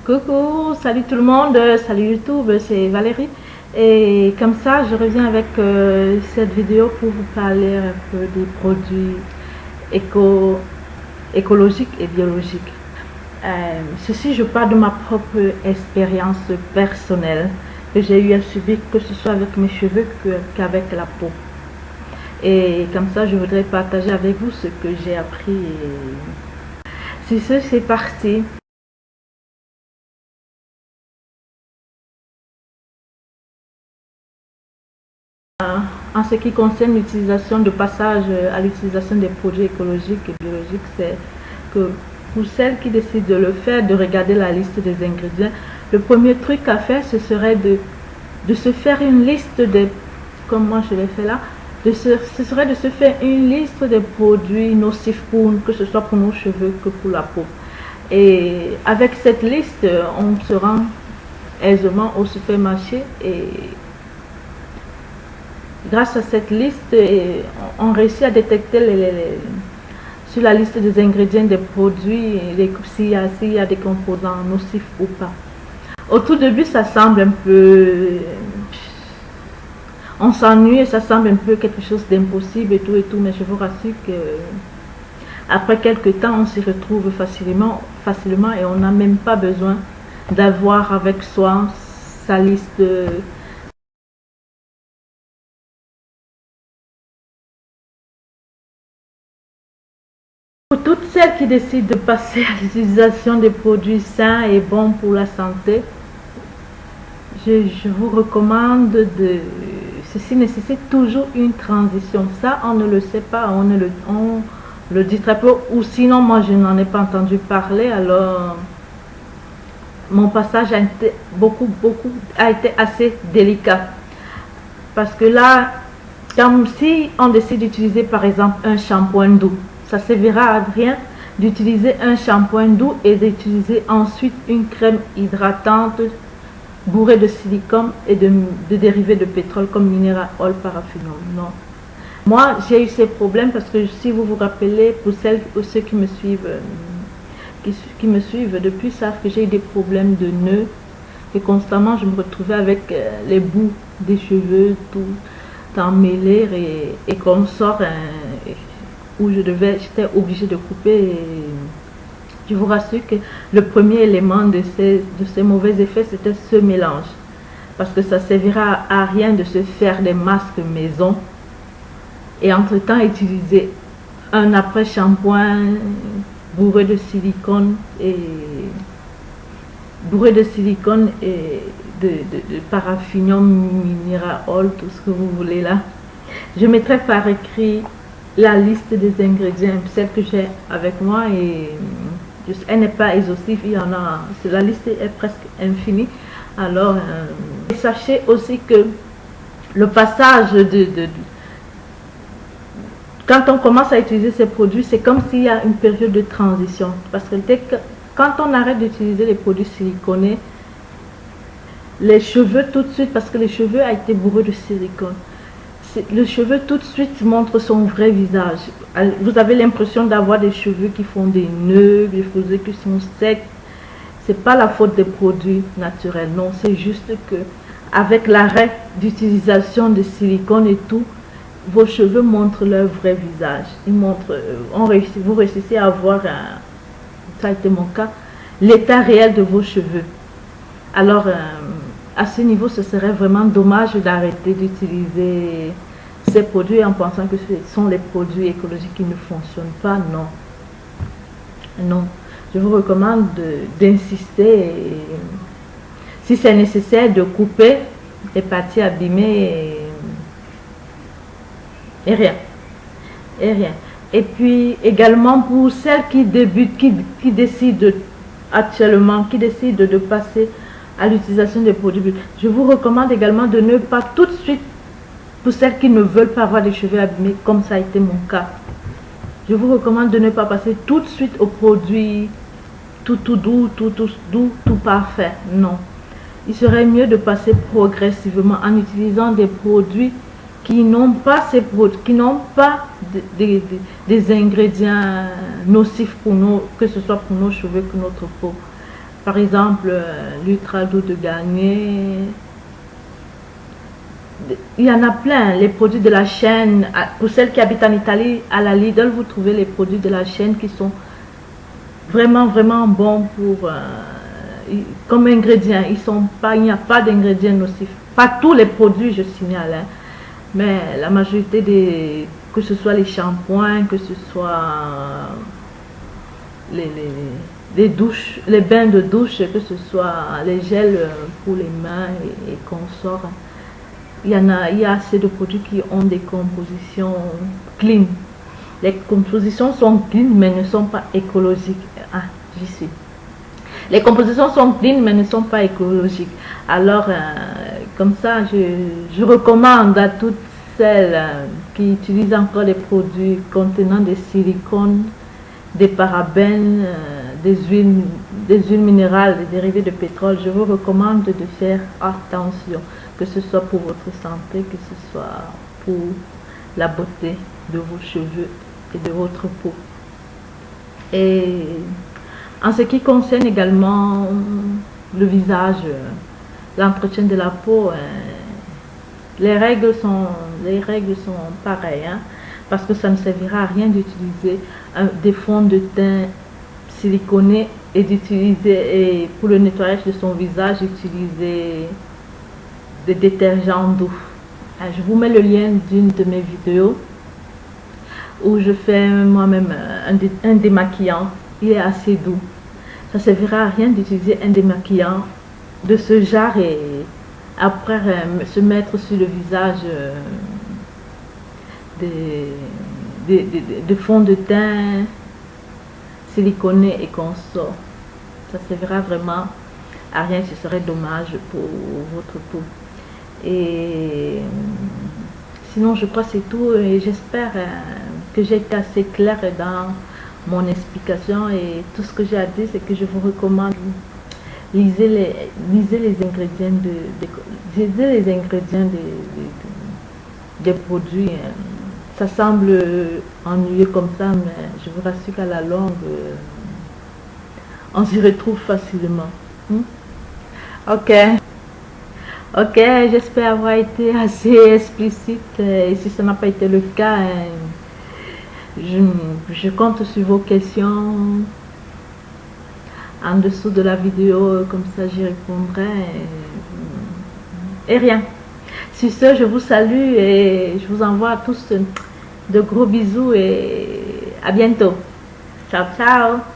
Coucou, salut tout le monde, salut YouTube, c'est Valérie. Et comme ça, je reviens avec cette vidéo pour vous parler un peu des produits écologiques et biologiques. Ceci, je parle de ma propre expérience personnelle que j'ai eu à subir, que ce soit avec mes cheveux qu'avec la peau. Et comme ça, je voudrais partager avec vous ce que j'ai appris. Si c'est parti. En ce qui concerne l'utilisation de passage à l'utilisation des produits écologiques et biologiques, c'est que pour celles qui décident de le faire, de regarder la liste des ingrédients, le premier truc à faire, ce serait de se faire une liste de, comme moi je l'ai fait là, ce serait de se faire une liste des produits nocifs pour nous, que ce soit pour nos cheveux que pour la peau. Et avec cette liste, on se rend aisément au supermarché et grâce à cette liste, on réussit à détecter sur la liste des ingrédients des produits s'il y a des composants nocifs ou pas. Au tout début, ça semble un peu... On s'ennuie et ça semble un peu quelque chose d'impossible et tout, mais je vous rassure que après quelques temps, on s'y retrouve facilement et on n'a même pas besoin d'avoir avec soi sa liste Pour toutes celles qui décident de passer à l'utilisation des produits sains et bons pour la santé, je vous recommande de... Ceci nécessite toujours une transition. Ça, on ne le sait pas, on le dit très peu, ou sinon moi je n'en ai pas entendu parler, alors mon passage a été a été assez délicat. Parce que là, comme si on décide d'utiliser par exemple un shampoing doux, ça ne servira à rien d'utiliser un shampoing doux et d'utiliser ensuite une crème hydratante bourrée de silicone et de dérivés de pétrole comme minéral oil paraffinol. Non. Moi, j'ai eu ces problèmes parce que si vous vous rappelez, pour celles ou ceux qui me suivent, depuis, savent que j'ai eu des problèmes de nœuds et constamment je me retrouvais avec les bouts des cheveux tout emmêlés et comme sort où j'étais obligée de couper. Et je vous rassure que le premier élément de ces mauvais effets, c'était ce mélange. Parce que ça ne servira à rien de se faire des masques maison et entre-temps utiliser un après-shampoing bourré de silicone et de paraffinum minéral, tout ce que vous voulez là. Je mettrai par écrit la liste des ingrédients, celle que j'ai avec moi, et elle n'est pas exhaustive, il y en a, la liste est presque infinie. Alors, sachez aussi que le passage quand on commence à utiliser ces produits, c'est comme s'il y a une période de transition. Parce que quand on arrête d'utiliser les produits siliconés, les cheveux tout de suite, parce que les cheveux a été bourrés de silicone, le cheveu tout de suite montre son vrai visage. Vous avez l'impression d'avoir des cheveux qui font des nœuds, des cheveux qui sont secs. C'est pas la faute des produits naturels, non, c'est juste que avec l'arrêt d'utilisation de silicone et tout, vos cheveux montrent leur vrai visage. Ils montrent, vous réussissez à voir, ça a été mon cas, l'état réel de vos cheveux. Alors, à ce niveau, ce serait vraiment dommage d'arrêter d'utiliser ces produits en pensant que ce sont les produits écologiques qui ne fonctionnent pas. Non. Non. Je vous recommande d'insister, si c'est nécessaire, de couper les parties abîmées et rien. Et puis également pour celles qui débutent, qui décident actuellement, qui décident de passer à l'utilisation des produits, je vous recommande également de ne pas tout de suite, pour celles qui ne veulent pas avoir des cheveux abîmés comme ça a été mon cas, je vous recommande de ne pas passer tout de suite aux produits tout doux, tout parfait. Non, il serait mieux de passer progressivement en utilisant des produits qui n'ont pas des ingrédients nocifs pour nous, que ce soit pour nos cheveux que notre peau. Par exemple, l'Ultra Doux de Garnier. Il y en a plein, les produits de la chaîne. Pour celles qui habitent en Italie, à la Lidl, vous trouvez les produits de la chaîne qui sont vraiment, vraiment bons pour, comme ingrédients. Il n'y a pas d'ingrédients nocifs. Pas tous les produits, je signale, hein, mais la majorité que ce soit les shampoings, que ce soit les douches, les bains de douche, que ce soit les gels pour les mains et consorts. Il y a assez de produits qui ont des compositions clean. Les compositions sont clean mais ne sont pas écologiques. Ah, j'y suis. Les compositions sont clean mais ne sont pas écologiques. Alors, comme ça, je recommande à toutes celles qui utilisent encore les produits contenant des silicones, des parabènes, des huiles minérales, des dérivés de pétrole. Je vous recommande de faire attention, que ce soit pour votre santé, que ce soit pour la beauté de vos cheveux et de votre peau. Et en ce qui concerne également le visage, l'entretien de la peau, les règles sont pareilles, hein, parce que ça ne servira à rien d'utiliser des fonds de teint siliconés et d'utiliser, pour le nettoyage de son visage, utiliser des détergents doux. Je vous mets le lien d'une de mes vidéos où je fais moi-même un démaquillant. Il est assez doux. Ça ne servira à rien d'utiliser un démaquillant de ce genre et après se mettre sur le visage de fond de teint siliconé et consort. Ça servira vraiment à rien, ce serait dommage pour votre peau. Et sinon, je crois que c'est tout et j'espère que j'ai été assez claire dans mon explication et tout ce que j'ai à dire, c'est que je vous recommande, lisez les ingrédients des produits. Ça semble ennuyeux comme ça, mais je vous rassure qu'à la longue, on s'y retrouve facilement. Ok, j'espère avoir été assez explicite et si ça n'a pas été le cas, je compte sur vos questions en dessous de la vidéo, comme ça j'y répondrai et rien. Sur ce, je vous salue et je vous envoie à tous de gros bisous et à bientôt. Ciao, ciao.